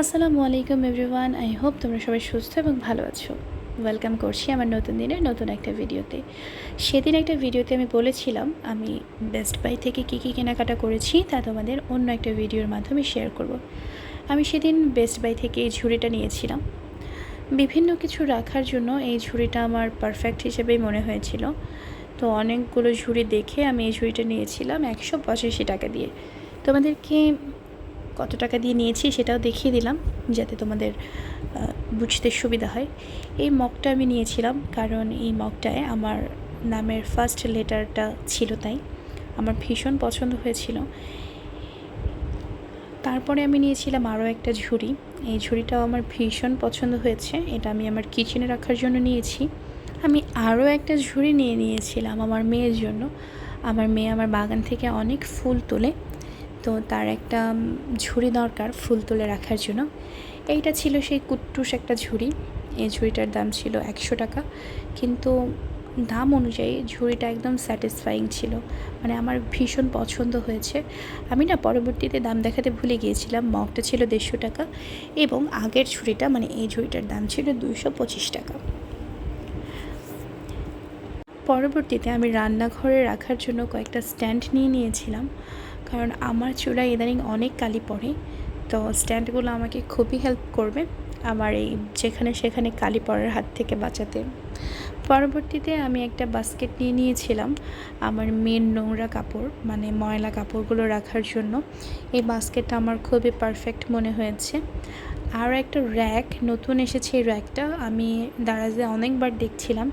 আসসালামু আলাইকুম everyone. I hope তোমরা সবাই সুস্থ এবং ভালো আছো। ওয়েলকাম করছি আমার নতুন দিনের নতুন একটা ভিডিওতে। সেদিন একটা ভিডিওতে আমি বলেছিলাম আমি বেস্ট বাই থেকে কী কী কেনাকাটা করেছি তা তোমাদের অন্য একটা ভিডিওর মাধ্যমে শেয়ার করব। আমি সেদিন বেস্ট বাই থেকে এই ঝুড়িটা নিয়েছিলাম। বিভিন্ন কিছু রাখার জন্য এই ঝুড়িটা আমার পারফেক্ট হিসেবেই মনে হয়েছিল। তো অনেকগুলো ঝুড়ি দেখে আমি এই ঝুড়িটা নিয়েছিলাম 185 টাকা দিয়ে। তোমাদেরকে কত টাকা দিয়ে নিয়েছি সেটাও দেখিয়ে দিলাম যাতে তোমাদের বুঝতে সুবিধা হয়। এই মগটা আমি নিয়েছিলাম কারণ এই মগটায় আমার নামের ফার্স্ট লেটারটা ছিল, তাই আমার ভীষণ পছন্দ হয়েছিল। তারপরে আমি নিয়েছিলাম আরও একটা ঝুড়ি। এই ঝুড়িটাও আমার ভীষণ পছন্দ হয়েছে, এটা আমি আমার কিচেনে রাখার জন্য নিয়েছি। আমি আরও একটা ঝুড়ি নিয়েছিলাম আমার মেয়ের জন্য। আমার মেয়ে আমার বাগান থেকে অনেক ফুল তোলে, তো তার একটা ঝুড়ি দরকার ফুল তুলে রাখার জন্য। এইটা ছিল সেই কুট্টুস একটা ঝুড়ি। এই ঝুড়িটার দাম ছিল 100 টাকা, কিন্তু দাম অনুযায়ী ঝুড়িটা একদম স্যাটিসফাইং ছিল, মানে আমার ভীষণ পছন্দ হয়েছে। আমি না পরবর্তীতে দাম দেখাতে ভুলে গিয়েছিলাম। মগটা ছিল 150 টাকা এবং আগের ঝুড়িটা মানে এই ঝুড়িটার দাম ছিল 225 টাকা। পরবর্তীতে আমি রান্নাঘরে রাখার জন্য কয়েকটা স্ট্যান্ড নিয়েছিলাম, কারণ আমার চুলায় ইদানিং অনেক কালি পড়ে। তো স্ট্যান্ডগুলো আমাকে খুবই হেল্প করবে আমার এই যেখানে সেখানে কালি পড়ার হাত থেকে বাঁচাতে। পরবর্তীতে আমি একটা বাস্কেট নিয়েছিলাম আমার মেয়ের নোংরা কাপড় মানে ময়লা কাপড়গুলো রাখার জন্য। এই বাস্কেটটা আমার খুবই পারফেক্ট মনে হয়েছে। আর একটা র্যাক নতুন এসেছে। এই র্যাকটা আমি দারাজে অনেকবার দেখছিলাম,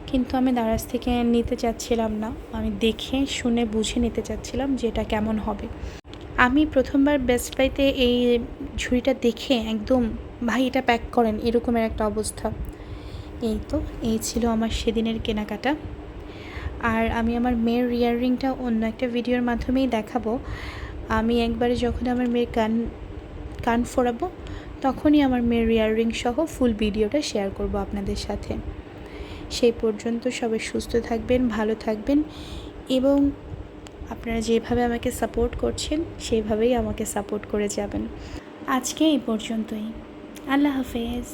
কিন্তু আমি দারাজ থেকে নিতে চাচ্ছিলাম না। আমি দেখে শুনে বুঝে নিতে চাচ্ছিলাম যে এটা কেমন হবে। আমি প্রথমবার বেস্ট বাইতে এই ঝুড়িটা দেখে একদম ভাই এটা প্যাক করেন এরকমের একটা অবস্থা। এই ছিল আমার সেদিনের কেনাকাটা। আর আমি আমার মেয়ের ইয়াররিংটা অন্য একটা ভিডিওর মাধ্যমেই দেখাবো। আমি একবারে যখন আমার মেয়ের কান ফোড়াবো তখনই আমার মেয়ের ইয়াররিং সহ ফুল ভিডিওটা শেয়ার করব আপনাদের সাথে। সেই পর্যন্ত সবাই সুস্থ থাকবেন, ভালো থাকবেন এবং আপনারা যেভাবে আমাকে সাপোর্ট করছেন সেইভাবেই আমাকে সাপোর্ট করে যাবেন। আজকে এই পর্যন্তই। আল্লাহ হাফেজ।